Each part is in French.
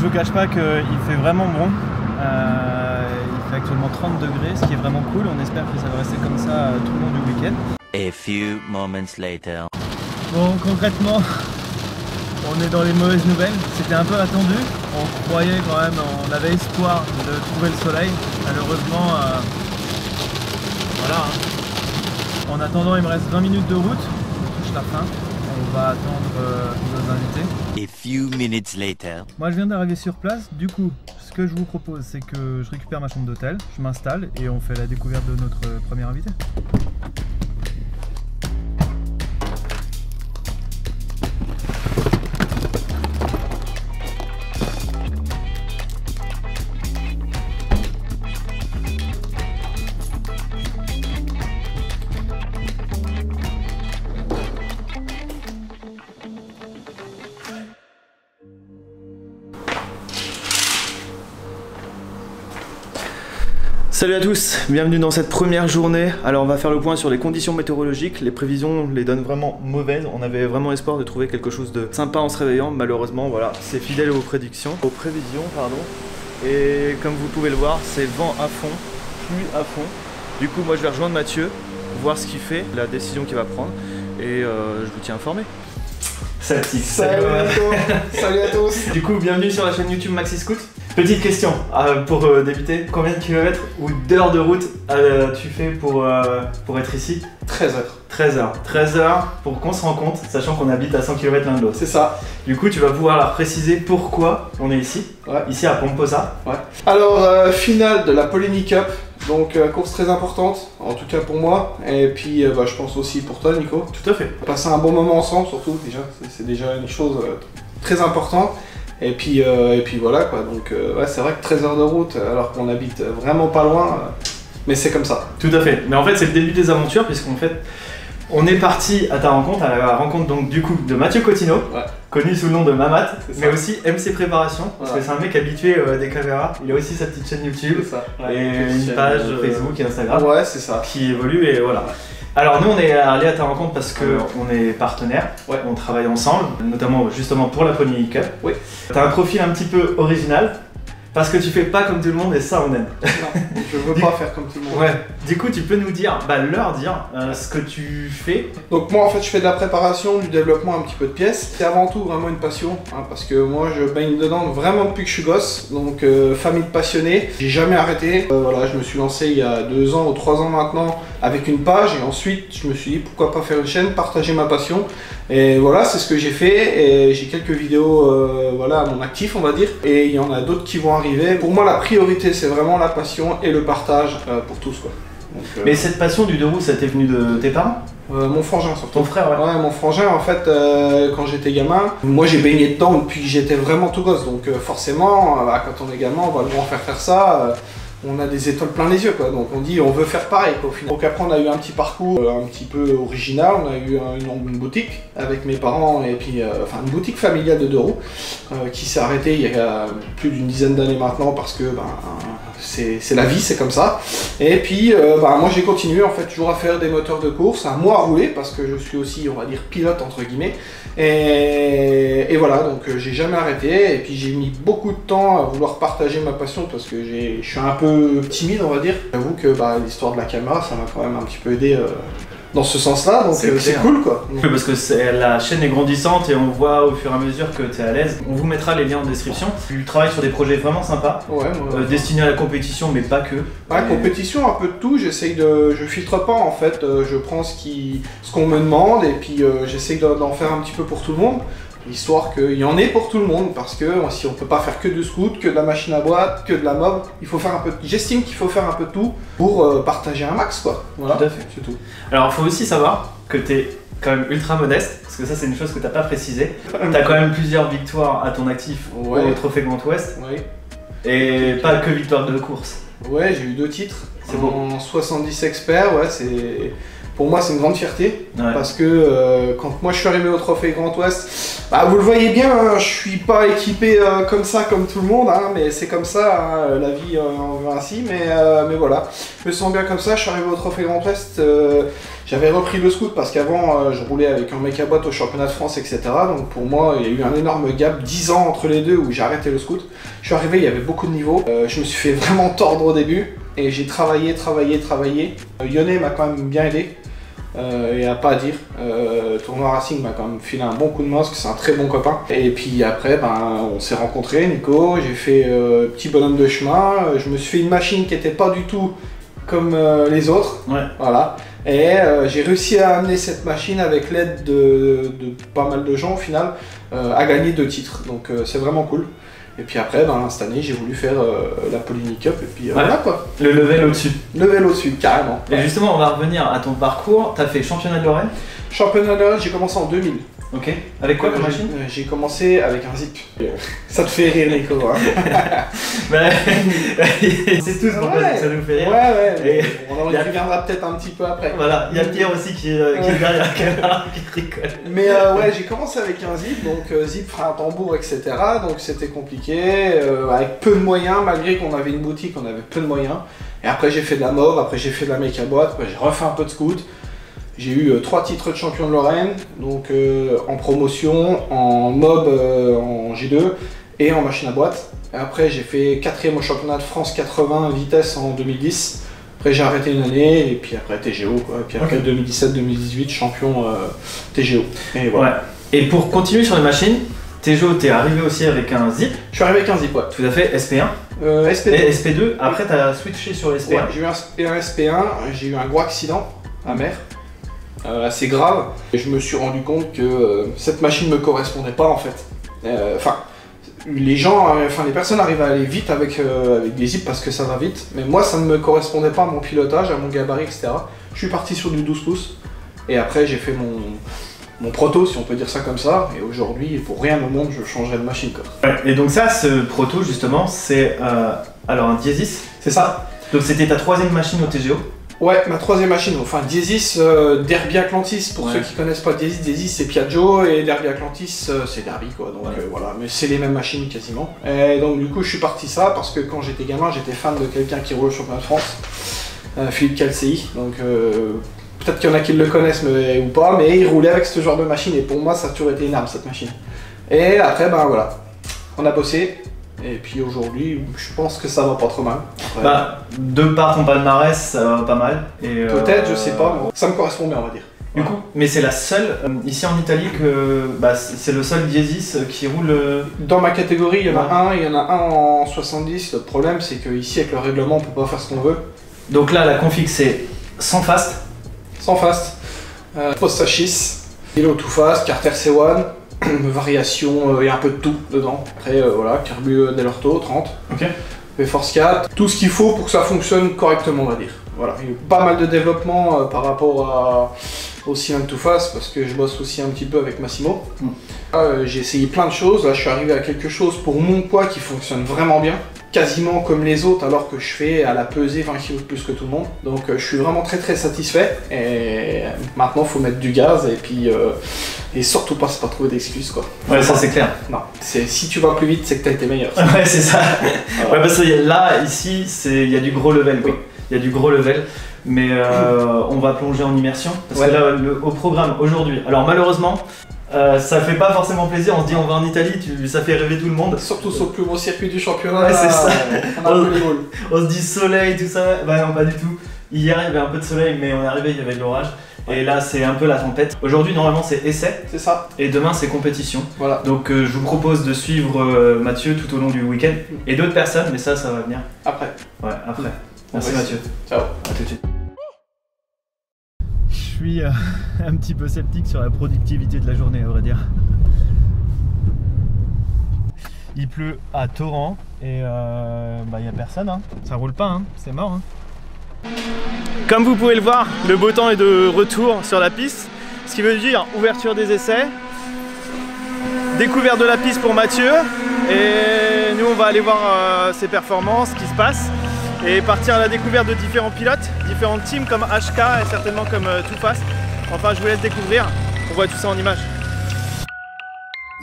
je vous cache pas qu'il fait vraiment bon. Il fait actuellement 30 degrés, ce qui est vraiment cool. On espère que ça va rester comme ça tout le long du week-end. A few moments later. Bon, concrètement, on est dans les mauvaises nouvelles. C'était un peu attendu. On croyait quand même, on avait espoir de trouver le soleil. Malheureusement, voilà. En attendant, il me reste 20 minutes de route. On touche la fin. On va attendre nos invités. A few minutes later. Moi, je viens d'arriver sur place. Du coup, ce que je vous propose, c'est que je récupère ma chambre d'hôtel, je m'installe et on fait la découverte de notre premier invité. Salut à tous, bienvenue dans cette première journée. Alors on va faire le point sur les conditions météorologiques. Les prévisions les donnent vraiment mauvaises. On avait vraiment espoir de trouver quelque chose de sympa en se réveillant. Malheureusement, voilà, c'est fidèle aux prévisions, pardon. Et comme vous pouvez le voir, c'est vent à fond, pluie à fond. Du coup, moi je vais rejoindre Mathieu, voir ce qu'il fait, la décision qu'il va prendre. Et je vous tiens informé. Salut à tous. Du coup, bienvenue sur la chaîne YouTube Maxi Scoot. Petite question pour débuter, combien de kilomètres ou d'heures de route tu fais pour être ici? 13 heures. 13 heures. 13 heures pour qu'on se rende compte, sachant qu'on habite à 100 km l'un de l'autre. C'est ça. Du coup, tu vas pouvoir leur préciser pourquoi on est ici, ici à Pomposa. Ouais. Alors, finale de la Polynie Cup, donc course très importante, en tout cas pour moi, et puis je pense aussi pour toi, Nico. Tout à fait. Passer un bon moment ensemble, surtout, déjà, c'est déjà une chose très importante. Et puis voilà quoi, donc ouais, c'est vrai que 13 heures de route alors qu'on habite vraiment pas loin, mais c'est comme ça. Tout à fait, mais en fait c'est le début des aventures puisqu'en fait on est parti à ta rencontre, à la rencontre donc du coup de Mathieu Cotino, connu sous le nom de Mamat, mais aussi MC Préparation, parce que c'est un mec habitué des caméras, il a aussi sa petite chaîne YouTube et une page Facebook et Instagram c'est ça. Qui évolue et voilà. Alors nous on est allé à ta rencontre parce qu'on est partenaires, on travaille ensemble, notamment justement pour la Polynie Cup. Oui. Tu as un profil un petit peu original, parce que tu fais pas comme tout le monde et ça on aime. Non, je veux pas faire comme tout le monde. Ouais. Du coup tu peux nous dire, leur dire ce que tu fais. Donc moi en fait je fais de la préparation, du développement, un petit peu de pièces. C'est avant tout vraiment une passion, parce que moi je baigne dedans vraiment depuis que je suis gosse. Donc famille de passionnés, j'ai jamais arrêté. Voilà, je me suis lancé il y a 2 ans ou 3 ans maintenant avec une page et ensuite je me suis dit pourquoi pas faire une chaîne, partager ma passion. Et voilà, c'est ce que j'ai fait et j'ai quelques vidéos voilà, à mon actif on va dire. Et il y en a d'autres qui vont arriver. Pour moi la priorité c'est vraiment la passion et le partage pour tous quoi. Donc, mais cette passion du deux roues, ça t'est venu de tes parents? Mon frangin surtout. Ton frère, ouais. Mon frangin en fait, quand j'étais gamin, moi j'ai baigné dedans depuis que j'étais vraiment tout gosse. Donc forcément, quand on est gamin, on va le voir faire ça. On a des étoiles plein les yeux quoi, donc on dit on veut faire pareil quoi, au final. Donc après on a eu un petit parcours un petit peu original, on a eu une boutique avec mes parents et puis enfin une boutique familiale de deux roues qui s'est arrêtée il y a plus d'une dizaine d'années maintenant parce que c'est la vie, c'est comme ça. Et puis moi j'ai continué en fait toujours à faire des moteurs de course, à moi à rouler parce que je suis aussi on va dire pilote entre guillemets. Et voilà, donc j'ai jamais arrêté et puis j'ai mis beaucoup de temps à vouloir partager ma passion parce que je suis un peu timide on va dire. J'avoue que l'histoire de la caméra ça m'a quand même un petit peu aidé dans ce sens-là, donc c'est cool quoi. Oui, parce que la chaîne est grandissante et on voit au fur et à mesure que tu es à l'aise. On vous mettra les liens en description. Tu travailles sur des projets vraiment sympas, destinés à la compétition mais pas que. Compétition, un peu de tout, je filtre pas en fait, je prends ce qu'on me demande et puis j'essaye d'en faire un petit peu pour tout le monde. Histoire qu'il y en ait pour tout le monde, parce que si on peut pas faire que du scoot, que de la machine à boîte, que de la mob, il faut faire un peu j'estime qu'il faut faire un peu de tout pour partager un max quoi. Voilà, tout à fait, c'est tout. Alors il faut aussi savoir que tu es quand même ultra modeste, parce que ça c'est une chose que tu n'as pas précisé. Tu as quand même plusieurs victoires à ton actif au Trophée Grand Ouest, et pas que victoire de course. Ouais, j'ai eu 2 titres, en 70 experts, Pour moi, c'est une grande fierté, parce que quand moi je suis arrivé au Trophée Grand Ouest, bah, vous le voyez bien, hein, je suis pas équipé comme ça, comme tout le monde, hein, mais c'est comme ça, hein, la vie en veut ainsi, mais voilà. Je me sens bien comme ça, je suis arrivé au Trophée Grand Ouest, j'avais repris le scoot parce qu'avant je roulais avec un mec à boîte au championnat de France, etc. Donc pour moi, il y a eu un énorme gap, 10 ans entre les deux où j'ai arrêté le scoot. Je suis arrivé, il y avait beaucoup de niveaux, je me suis fait vraiment tordre au début, et j'ai travaillé. Yonnet m'a quand même bien aidé. Il n'y a pas à dire, Tournoi Racing m'a quand même filé un bon coup de main parce que c'est un très bon copain. Et puis après, on s'est rencontrés, Nico, j'ai fait petit bonhomme de chemin, je me suis fait une machine qui n'était pas du tout comme les autres, voilà. Et j'ai réussi à amener cette machine avec l'aide de pas mal de gens au final, à gagner 2 titres, donc c'est vraiment cool. Et puis après, cette année, j'ai voulu faire la Polynie Cup, et puis voilà quoi. Le level au-dessus. Level au-dessus, carrément. Et justement, on va revenir à ton parcours. Tu as fait championnat de Lorraine. Championnat de Lorraine, j'ai commencé en 2000. Ok. Avec quoi comme machine? J'ai commencé avec un Zip. Ça te fait rire, Nico, hein. C'est tout ce qu'on fait, ça nous fait rire. Ouais. On en reviendra peut-être un petit peu après. Voilà, il y a Pierre aussi qui est derrière la caméra, qui rigole. Mais j'ai commencé avec un Zip, donc Zip, frein à tambour, etc. Donc c'était compliqué, avec peu de moyens, malgré qu'on avait une boutique, on avait peu de moyens. Et après j'ai fait de la MOV, après j'ai fait de la méca boîte, après j'ai refait un peu de scoot. J'ai eu 3 titres de champion de Lorraine, donc en promotion, en mob, en G2 et en machine à boîte. Et après j'ai fait 4e au championnat de France 80 vitesse en 2010. Après j'ai arrêté une année et puis après TGO quoi. Et puis après 2017-2018 champion TGO. Et voilà. Ouais. Et pour continuer sur les machines, TGO, t'es arrivé aussi avec un Zip. Je suis arrivé avec un Zip, ouais. Tout à fait, SP1. SP2. Et SP2, après t'as switché sur SP1. Ouais, j'ai eu un SP1, j'ai eu un gros accident à mer. Assez grave, et je me suis rendu compte que cette machine me correspondait pas en fait. Les personnes arrivent à aller vite avec des zips parce que ça va vite, mais moi ça ne me correspondait pas à mon pilotage, à mon gabarit, etc. Je suis parti sur du 12 pouces, et après j'ai fait mon proto, si on peut dire ça comme ça, et aujourd'hui, pour rien au monde, je changerai de machine quoi. Ouais, et donc ça, ce proto justement, c'est alors un Diesis. C'est ça. Donc c'était ta 3e machine au TGO. Ouais, ma 3e machine, enfin Diesis, Derby Atlantis, pour ceux qui connaissent pas Diesis c'est Piaggio, et Derby Atlantis c'est Derby quoi, donc voilà, mais c'est les mêmes machines quasiment. Et donc du coup je suis parti ça, parce que quand j'étais gamin, j'étais fan de quelqu'un qui roule au championnat de France, Philippe Calcei, donc peut-être qu'il y en a qui le connaissent ou pas, mais il roulait avec ce genre de machine, et pour moi ça a toujours été une arme cette machine. Et après voilà, on a bossé. Et puis aujourd'hui, je pense que ça va pas trop mal. Après, de par ton palmarès, ça va pas mal. Peut-être, je sais pas, mais ça me correspond bien, on va dire. Du coup, mais c'est la seule, ici en Italie, que c'est le seul Diesis qui roule... Dans ma catégorie, il y en a il y en a un en 70. Le problème, c'est qu'ici, avec le règlement, on peut pas faire ce qu'on veut. Donc là, la config, c'est sans fast. Sans fast. Post Sachis, Hilo to fast, Carter C1. Variation, il y a un peu de tout dedans. Après voilà, Carbu Delorto 30, Force 4, tout ce qu'il faut pour que ça fonctionne correctement on va dire. Voilà, il y a eu pas mal de développement par rapport au Cylindre to Fast parce que je bosse aussi un petit peu avec Massimo. J'ai essayé plein de choses, là je suis arrivé à quelque chose pour mon poids qui fonctionne vraiment bien. Quasiment comme les autres alors que je fais à la pesée 20 kg de plus que tout le monde. Donc je suis vraiment très satisfait et maintenant il faut mettre du gaz et puis et surtout pas trouver d'excuses quoi. Ouais ça c'est clair. Non, si tu vas plus vite c'est que t'as été meilleur. Ouais c'est ça. Ouais parce que là ici il y a du gros level quoi. Il y a du gros level. Mais on va plonger en immersion parce que là au programme aujourd'hui. Alors malheureusement ça fait pas forcément plaisir, on se dit on va en Italie, ça fait rêver tout le monde. Surtout sur le plus gros circuit du championnat, c'est ça. On se dit soleil, tout ça, bah non pas du tout. Hier il y avait un peu de soleil mais on est arrivé, il y avait de l'orage. Et là c'est un peu la tempête. Aujourd'hui normalement c'est essai. C'est ça. Et demain c'est compétition. Voilà. Donc je vous propose de suivre Mathieu tout au long du week-end. Et d'autres personnes, mais ça va venir. Après. Ouais, après. Merci Mathieu. Ciao. À tout de suite. Je suis un petit peu sceptique sur la productivité de la journée, à vrai dire. Il pleut à torrent et il n'y a personne, hein. Ça roule pas, hein. C'est mort. Hein. Comme vous pouvez le voir, le beau temps est de retour sur la piste, ce qui veut dire ouverture des essais, découverte de la piste pour Mathieu, et nous on va aller voir ses performances, ce qui se passe. et partir à la découverte de différents pilotes, différentes teams comme HK et certainement comme Too Fast. Enfin, je vous laisse découvrir. On voit tout ça en images.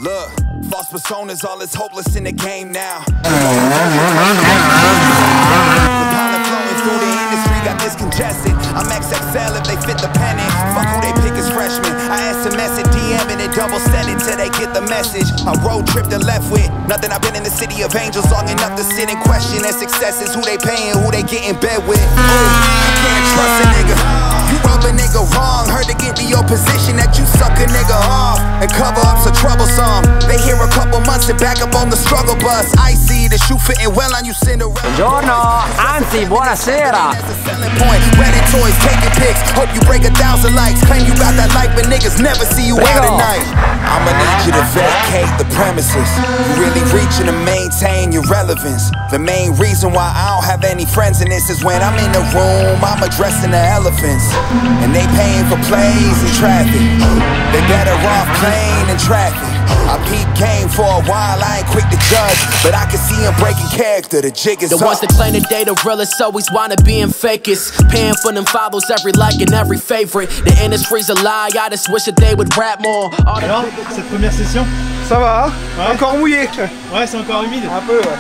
Look, false personas, all is hopeless in the game now. Through the industry got this congested. I'm XXL if they fit the penny. Fuck who they pick as freshmen. I SMS it, DMing it, double send it till they get the message. I road tripped and left with nothing. I've been in the city of angels long enough to sit and question their successes. Who they paying, who they get in bed with. Ooh, I can't trust a nigga. You rub a nigga wrong. Heard to get to your position that you suck a nigga off and cover up so troublesome. They here a couple months and back up on the struggle bus. I see the shoe fitting well on you, Cinderella. Buongiorno, anzi buonasera. Reddit toys, taking pics. Hope you break 1,000 likes. Claim you got that life, but niggas never see you out at night. I'ma need you to vacate the premises. You really reaching to maintain your relevance. The main reason why I don't have any friends in this is when I'm in the room, I'm addressing the elephants. And they paying for plays and traffic. They better off playing than traffic. I peep game for a while, I ain't quick to judge, but I can see him breaking character, the jig is the up. ones that claim that they the realest always wanna be in fakest. Paying for them follows, every like and every favorite. The industry's a lie, I just wish that they would rap more. Alors, cette première session? Ça va, Ouais. encore mouillé. Ouais, c'est encore humide. Un peu, ouais.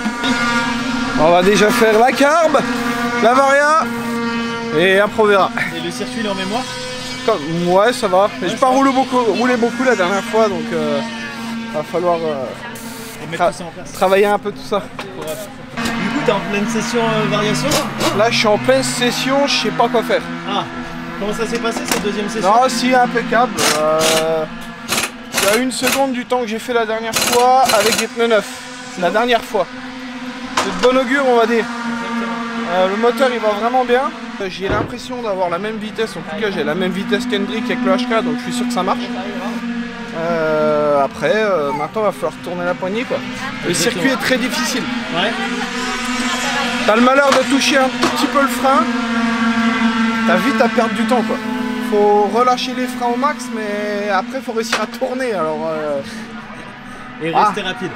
On va déjà faire la carbe, la varia et un Provera. Et le circuit il est en mémoire? Ouais, ça va. Mais Ouais, j'ai pas roulé beaucoup la dernière fois, donc va falloir Mettre tout ça en place. travailler un peu tout ça. Du coup, t'es en pleine session variation? Là, je suis en pleine session, je sais pas quoi faire. Ah, comment ça s'est passé cette deuxième session? Non, si, impeccable. Il y a 1 seconde du temps que j'ai fait la dernière fois avec des pneus neufs. La dernière fois. C'est de bon augure, on va dire. Le moteur, il va vraiment bien. J'ai l'impression d'avoir la même vitesse. En tout cas, j'ai la même vitesse qu'Hendrick avec le HK, donc je suis sûr que ça marche. Après, maintenant, il va falloir tourner la poignée, quoi. Le circuit est très difficile. Ouais. T'as le malheur de toucher un tout petit peu le frein. T'as vite à perdre du temps, quoi. Faut relâcher les freins au max, mais après, faut réussir à tourner. Alors, Et rester rapide.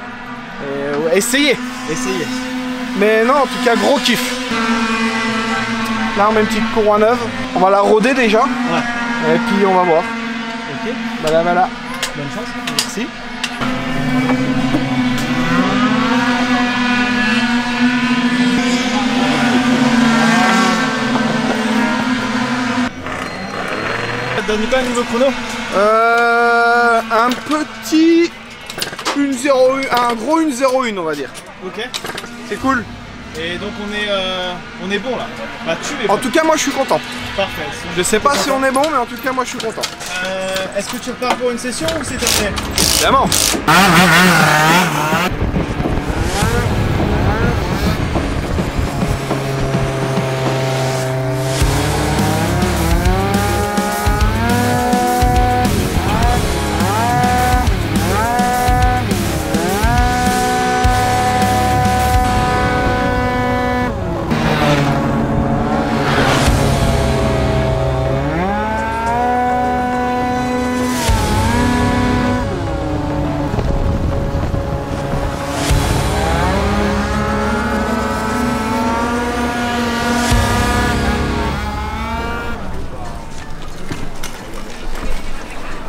ouais, essayez. Essayez. Mais non, en tout cas, gros kiff. Là, on met une petite courroie neuve. On va la rôder déjà. Ouais. Et puis, on va voir. Ok. Voilà. Bonne chance. Merci. Ça te donne quoi un nouveau chrono? Un petit 1.01, un gros 1.01 on va dire. Ok. C'est cool. Et donc on est bon là. Bah tu es bon. En tout cas moi je suis content. Parfait. Je sais pas si on est bon mais en tout cas moi je suis content. Est-ce que tu repars pour une session ou c'est terminé? Évidemment.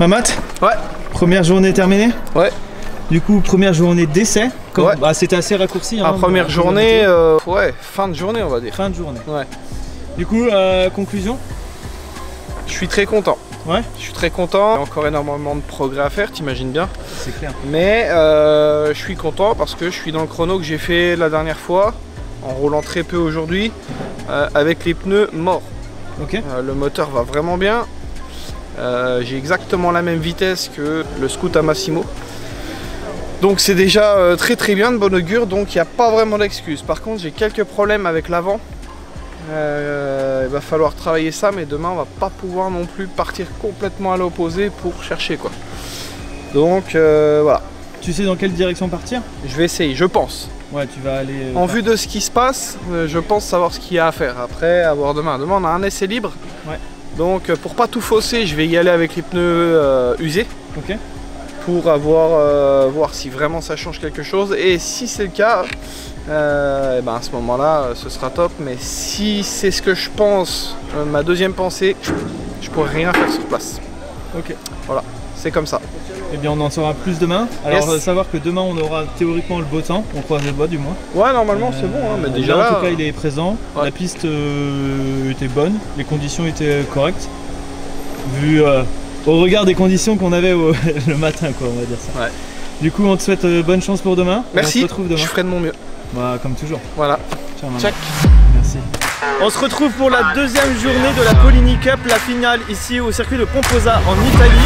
Mamat? Ouais. Première journée terminée? Ouais. Du coup, première journée d'essai. Ouais. Bah, c'était assez raccourci. La première journée, ouais, fin de journée on va dire. Fin de journée. Ouais. Du coup, conclusion? Je suis très content. Ouais. Je suis très content. Il y a encore énormément de progrès à faire, t'imagines bien. C'est clair. Mais je suis content parce que je suis dans le chrono que j'ai fait la dernière fois, en roulant très peu aujourd'hui, avec les pneus morts. Ok. Le moteur va vraiment bien. J'ai exactement la même vitesse que le Scoot à Massimo. Donc c'est déjà très très bien, de bon augure, donc il n'y a pas vraiment d'excuses. Par contre j'ai quelques problèmes avec l'avant. Il va falloir travailler ça, mais demain on va pas pouvoir non plus partir complètement à l'opposé pour chercher quoi. Donc voilà. Tu sais dans quelle direction partir? Je vais essayer, je pense. Ouais, tu vas aller... En vue de ce qui se passe, je pense savoir ce qu'il y a à faire. Après, à voir demain. Demain on a un essai libre. Ouais. Donc pour pas tout fausser, je vais y aller avec les pneus usés. Ok. Pour voir si vraiment ça change quelque chose. Et si c'est le cas, à ce moment-là, ce sera top. Mais si c'est ce que je pense, ma deuxième pensée, je pourrais rien faire sur place. Ok. Voilà, c'est comme ça. Eh bien, on en saura plus demain. Alors, Yes. savoir que demain, on aura théoriquement le beau temps. On croise les doigts, du moins. Ouais, normalement, c'est bon. Hein, mais déjà là, là, en tout cas, il est présent. Ouais. La piste était bonne. Les conditions étaient correctes. Vu au regard des conditions qu'on avait le matin, quoi, on va dire ça. Ouais. Du coup, on te souhaite bonne chance pour demain. Et merci, on se retrouve demain. je ferai de mon mieux. Bah, comme toujours. Voilà. Ciao, maman. Check. Merci. On se retrouve pour la deuxième journée de la Polini Cup, la finale ici au circuit de Pomposa en Italie.